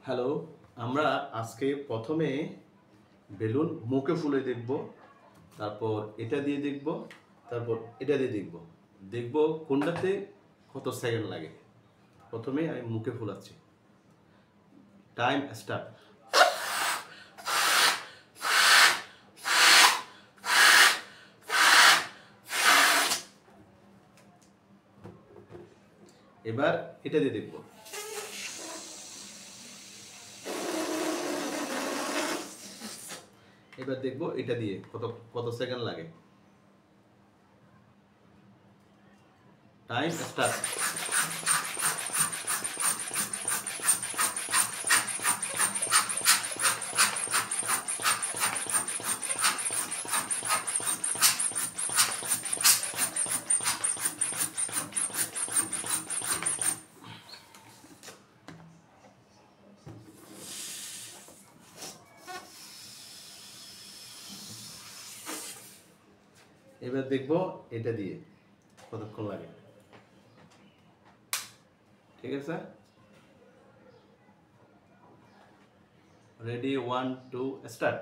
Hello, আমরা আজকে প্রথমে বেলুন মুখে ফুলে দেখব, তারপর এটা দিয়ে দেখব, তারপর এটা দিয়ে দেখব। দেখব কোনটাতে কত সেকেন্ড লাগে। প্রথমে আমি মুখে ফুলাচ্ছি। Time start. এবার এটা দিয়ে দেখব। এবার দেখব এটা দিয়ে কত কত সেকেন্ড লাগে। Time start. এবার দেখব এটা দিয়ে কতক্ষণ লাগে। ঠিক আছে, রেডি, 1 2 স্টার্ট।